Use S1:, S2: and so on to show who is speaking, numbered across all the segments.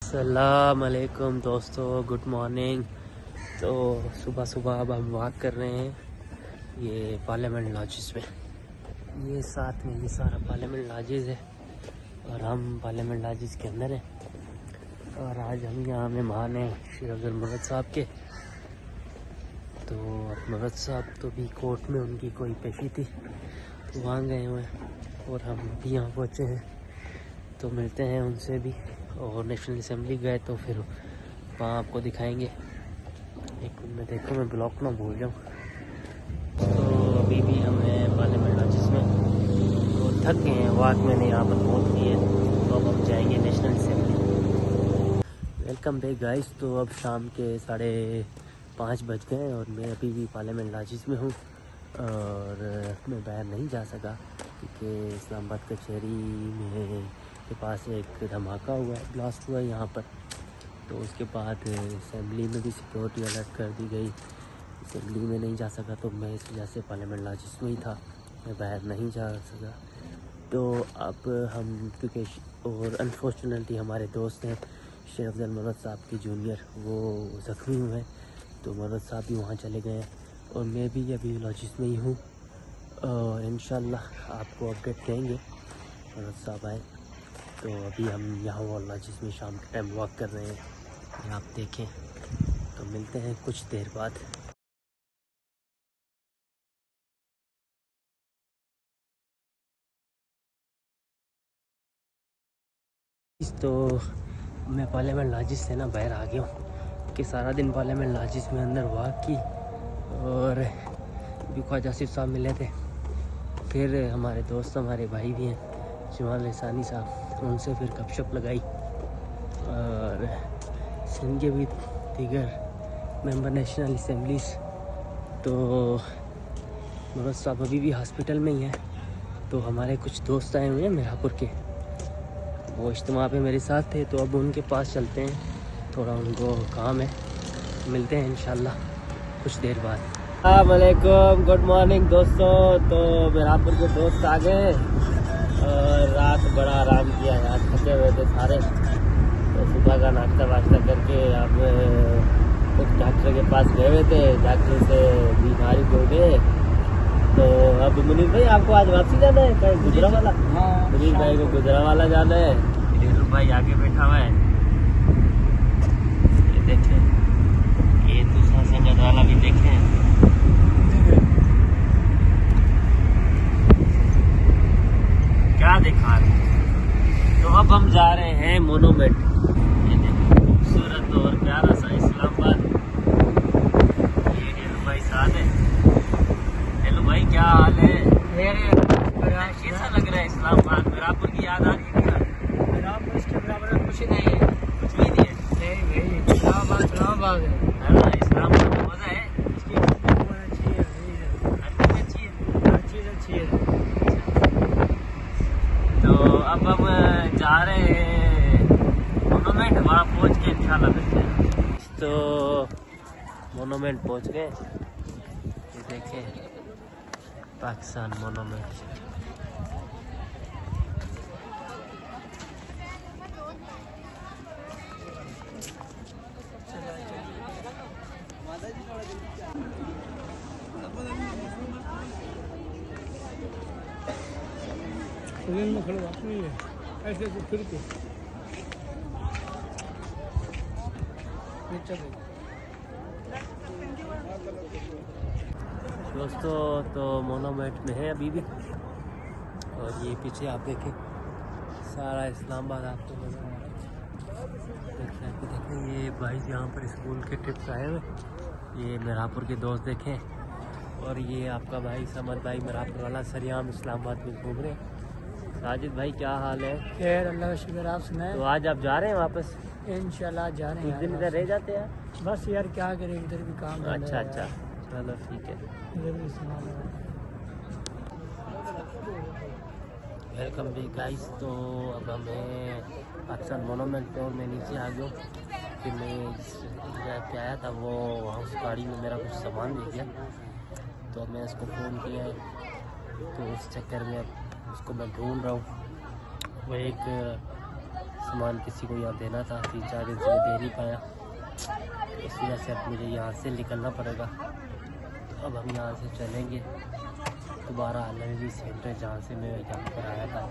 S1: अस्सलाम वालेकुम दोस्तों, गुड मॉर्निंग। तो सुबह सुबह अब हम वॉक कर रहे हैं ये पार्लियामेंट लॉजिस में। ये साथ में ये सारा पार्लियामेंट लॉजिस है और हम पार्लियामेंट लॉजिस के अंदर हैं। और आज हम यहाँ मेहमान हैं शेख अफजल मरद साहब के। तो मरद साहब तो भी कोर्ट में उनकी कोई पेशी थी तो वहाँ गए हुए हैं और हम भी यहाँ पहुँचे हैं तो मिलते हैं उनसे भी। और नेशनल असेंबली गए तो फिर वहाँ आपको दिखाएंगे। एक मिनट में देखो मैं ब्लॉक ना भूल जाऊँ। तो अभी भी हमें पार्लियामेंट लॉजिस में तो थक गए हैं, वॉक मैंने यहाँ पर बहुत की है तो अब हम जाएंगे national assembly. Welcome back guys. तो अब शाम के 5:30 बज गए और मैं अभी भी पार्लियामेंट लॉजिस में हूँ और मैं बाहर नहीं जा सका क्योंकि इस्लामाबाद कचहरी में के पास एक धमाका हुआ है, ब्लास्ट हुआ है यहाँ पर। तो उसके बाद असेंबली में भी सिक्योरिटी अलर्ट कर दी गई। असेंबली में नहीं जा सका तो मैं इस वजह से पार्लियामेंट लॉजिस में ही था, मैं बाहर नहीं जा सका। तो अब हम क्योंकि और अनफॉर्चुनेटली हमारे दोस्त हैं शेख अफजल मरद साहब के जूनियर, वो ज़ख्मी हुए हैं तो मरद साहब भी वहाँ चले गए हैं और मैं भी अभी लॉजिस में ही हूँ और इंशाल्लाह आपको अपडेट देंगे मरद साहब आए। तो अभी हम यहाँ वो लॉजिस में शाम के टाइम वॉक कर रहे हैं, ये आप देखें। तो मिलते हैं कुछ देर बाद। तो मैं पार्लियामेंट लॉजिस से ना बाहर आ गया हूँ कि सारा दिन पार्लियामेंट लॉजिस में अंदर वॉक की और भी ख्वाजा आसिफ साहब मिले थे। फिर हमारे दोस्त हमारे भाई भी हैं जमाल लसानी साहब, उनसे फिर गपशप लगाई और सिंध के भी दीगर मेंबर नेशनल असेंबलीज। तो मरद साहब अभी भी हॉस्पिटल में ही हैं तो हमारे कुछ दोस्त आए हुए हैं मिरापुर के, वो इज्तिमा पे मेरे साथ थे तो अब उनके पास चलते हैं, थोड़ा उनको काम है। मिलते हैं इंशाल्लाह कुछ देर बाद। अस्सलाम वालेकुम, गुड मॉर्निंग दोस्तों। तो मिरापुर के दोस्त आ गए और रात बड़ा आराम किया यार, थके हुए थे सारे। तो सुबह का नाश्ता वाश्ता करके अब कुछ डॉक्टर के पास गए हुए थे, डॉक्टर से बीमारी बोल गए। तो अब मुनीर भाई आपको आज वापसी जाना है कहीं गुजरावाला? हाँ, मुनीर भाई को गुजरावाला जाना है। ढेरू भाई आगे बैठा हुआ है, ये देखें। ये दूसरा संगत वाला भी देखें। क्या दिखा रहे। तो अब हम जा रहे हैं मोनूमेंट। ये देखो खूबसूरत और प्यारा सा इस्लामाबाद। ये ढेरू भाई साथ है। हेलो भाई, क्या हाल है? कैसा लग रहा है इस्लामाबाद? मिरापुर की याद आ रही है क्या? मिरापुर इसके बराबर कुछ नहीं है, कुछ भी नहीं है। नहीं इस्लामाबाद इस्लामाबाद है, इस्लामाबाद में मजा है। इसकी अच्छी है, हर चीज अच्छी है। तो अब हम जा रहे हैं मोनूमेंट, वहाँ पहुँच के इंशाल्लाह मिलते हैं। तो मोनूमेंट पहुँच गए, ये देखें पाकिस्तान मोनूमेंट।
S2: में खड़े बात नहीं है, ऐसे तो फिर के
S1: दोस्तों तो मोनूमेंट में है अभी भी और ये पीछे आप देखें सारा इस्लामाबाद आपको नजर आ रहा है। देखें ये भाई यहाँ पर स्कूल के ट्रिप्स आए हुए, ये मिरापुर के दोस्त देखें। और ये आपका भाई समर भाई मिरापुर वाला सरियाम इस्लामाबाद में घूम रहे हैं। साजिद भाई क्या हाल है?
S2: खैर अल्लाह का शुक्र, आप सुनाएं।
S1: तो आज आप जा रहे हैं वापस?
S2: इंशाल्लाह जा रहे हैं।
S1: कुछ दिन इधर रह जाते हैं?
S2: बस यार क्या करें, इधर भी काम।
S1: अच्छा अच्छा, चलो ठीक है।
S2: इधर भी सामान है।
S1: वेलकम भी गाइस। तो अब हमें पाकिस्तान मोनूमेंट पे और मैं नीचे आ गया कि मैं क्या आया था वो हाउस गाड़ी में मेरा कुछ सामान ले गया तो मैं इसको फ़ोन किया है तो उस चक्कर में उसको मैं ढूंढ रहा हूँ। वो एक सामान किसी को यहाँ देना था, 3-4 दिन से मैं दे नहीं पाया, इस वजह से अब मुझे यहाँ से निकलना पड़ेगा। तो अब हम यहाँ से चलेंगे दोबारा एलर्जी सेंटर जहाँ से मैं यहाँ पर आया था,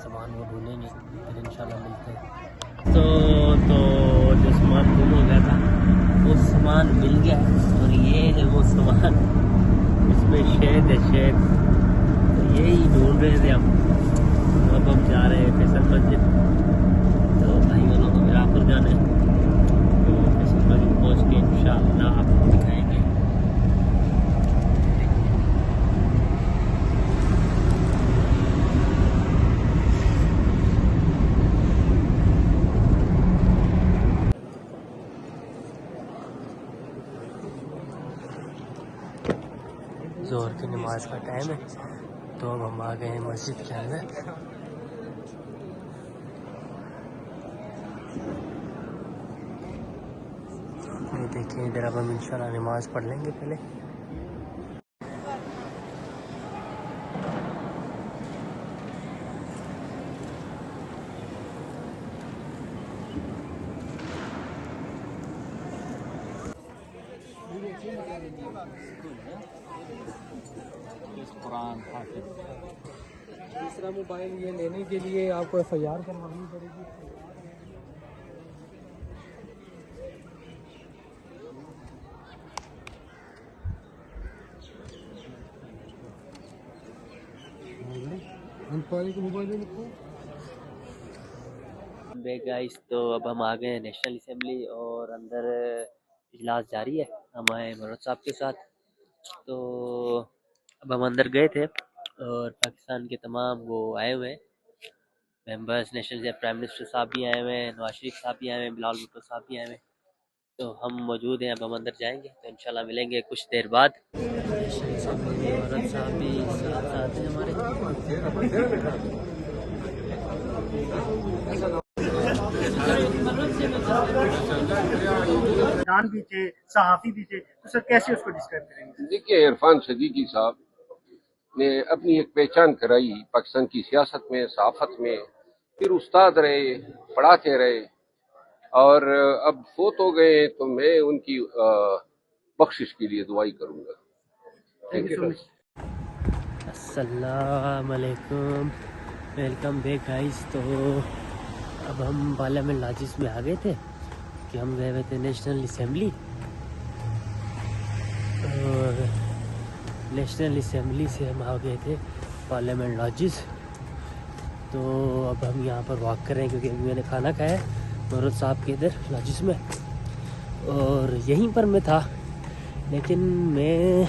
S1: सामान को ढूंढेंगे, फिर इंशाल्लाह मिलते हैं। तो जो सामान गुम हो गया था वो सामान मिल गया, और ये है वो सामान, इसमें शहद है, शहद, तो यही ढूंढ रहे थे हम। अब हम जा रहे हैं फैसल मस्जिद, तो भाई वालों को मेरा पर जाना है, तो फैसल मस्जिद पहुँच के इंशाल्लाह आपको दिखाएंगे। ज़ोहर की नमाज का टाइम है, तो अब हम आ गए हैं मस्जिद के अंदर। ये देखिए इधर अब हम इंशाल्लाह नमाज पढ़ लेंगे पहले।
S2: दूसरा मोबाइल ये लेने के लिए आपको FIR करवानी पड़ेगी।
S1: गाइस, तो अब हम आ गए हैं नेशनल असेंबली, और अंदर इजलास जारी है। हम आए मरोद साहब के साथ, तो अब हम अंदर गए थे, और पाकिस्तान के तमाम वो आए हुए हैं मेंबर्स, नेशनल प्राइम मिनिस्टर साहब भी आए हुए हैं, नवाज शरीफ साहब भी आए हुए हैं, बिलावल भुट्टो साहब भी आए हुए हैं, तो हम मौजूद हैं। अब हम अंदर जाएंगे तो इंशाल्लाह मिलेंगे कुछ देर बाद। नेशनल असेंबली औरत साहब भी साथ हैं हमारे।
S3: भी थे, सहाफ़ी भी थे, तो सर कैसे उसको डिस्क्राइब करेंगे?
S4: देखिए, इरफान सदीकी साहब ने अपनी एक पहचान कराई पाकिस्तान की सियासत में, सहाफत में, फिर उस्ताद रहे, पढ़ाते रहे, और अब फोत हो गए, तो मैं उनकी बख्शिश के लिए दुआई करूंगा। Thank you.
S1: अस्सलाम वालेकुम, वेलकम बैक गाइस। तो अब हम पार्लियामेंट लॉजिस में आ गए थे कि हम गए हुए थे नेशनल असेंबली, और नेशनल असेंबली से हम आ गए थे पार्लियामेंट लॉजिस। तो अब हम यहाँ पर वॉक कर रहे हैं, क्योंकि अभी मैंने खाना खाया मरोद साहब के इधर लॉजिस में, और यहीं पर मैं था, लेकिन मैं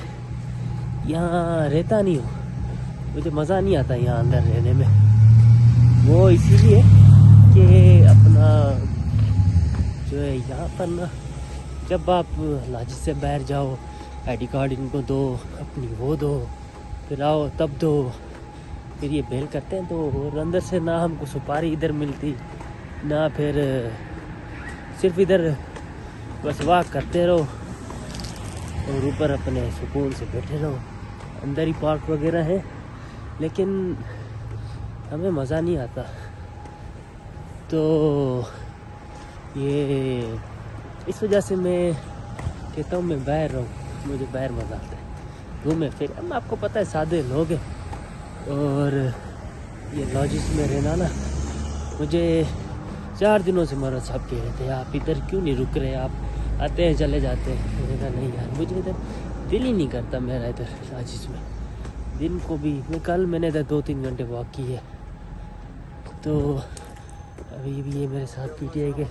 S1: यहाँ रहता नहीं हूँ, मुझे मज़ा नहीं आता यहाँ अंदर रहने में। वो इसीलिए कि अपना जो है यहाँ पर ना, जब आप लॉजिस से बाहर जाओ, ID कार्ड इनको दो, अपनी वो दो, फिर आओ तब दो, फिर ये बेल करते हैं, तो और अंदर से ना हमको सुपारी इधर मिलती ना, फिर सिर्फ इधर बस वॉक करते रहो और ऊपर अपने सुकून से बैठे रहो। अंदर ही पार्क वगैरह है, लेकिन हमें मज़ा नहीं आता। तो ये इस वजह से मैं कहता हूँ मैं बाहर रहूँ, मुझे बाहर मज़ा आता है घूमे फिर। हम आपको पता है सादे लोग हैं, और ये लॉजिस में रहना ना, मुझे 4 दिनों से मरोद साहब कह रहे थे आप इधर क्यों नहीं रुक रहे, आप आते हैं चले जाते हैं। मैंने कहा नहीं यार, मुझे इधर दिल ही नहीं करता मेरा इधर लॉजिस में। दिन को भी मैंने इधर 2-3 घंटे वॉक की है। तो अभी भी ये मेरे साथ PTI के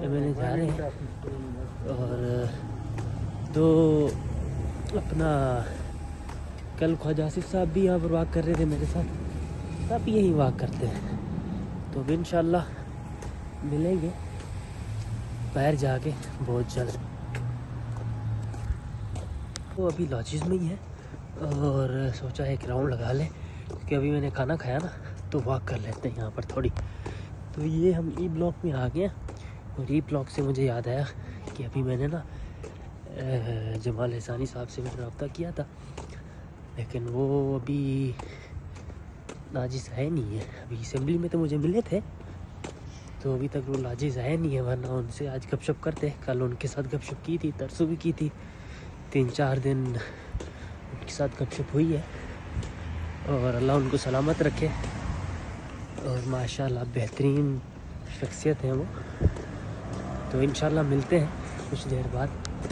S1: मैंने जा रहे हैं, और तो अपना कल ख्वाजा आसिफ साहब भी यहाँ पर वॉक कर रहे थे मेरे साथ, सब यही वॉक करते हैं। तो भी इंशाल्लाह मिलेंगे बाहर जाके बहुत जल्द। तो अभी लॉजिस में ही है, और सोचा एक राउंड लगा लें, क्योंकि अभी मैंने खाना खाया ना, तो वॉक कर लेते हैं यहाँ पर थोड़ी। तो ये हम E ब्लॉक में आ गए, और E ब्लॉक से मुझे याद आया कि अभी मैंने ना जमाल हसानी साहब से मैंने रब्ता किया था, लेकिन वो अभी नाजिस है नहीं है। अभी असेंबली में तो मुझे मिले थे, तो अभी तक वो लाजिज आए नहीं है, वरना उनसे आज गपशप करते। कल उनके साथ गपशप की थी, तरसों भी की थी, 3-4 दिन उनके साथ गपशप हुई है। और अल्लाह उनको सलामत रखे। और माशाल्लाह बेहतरीन शख्सियत हैं वो। तो इंशाल्लाह मिलते हैं कुछ देर बाद।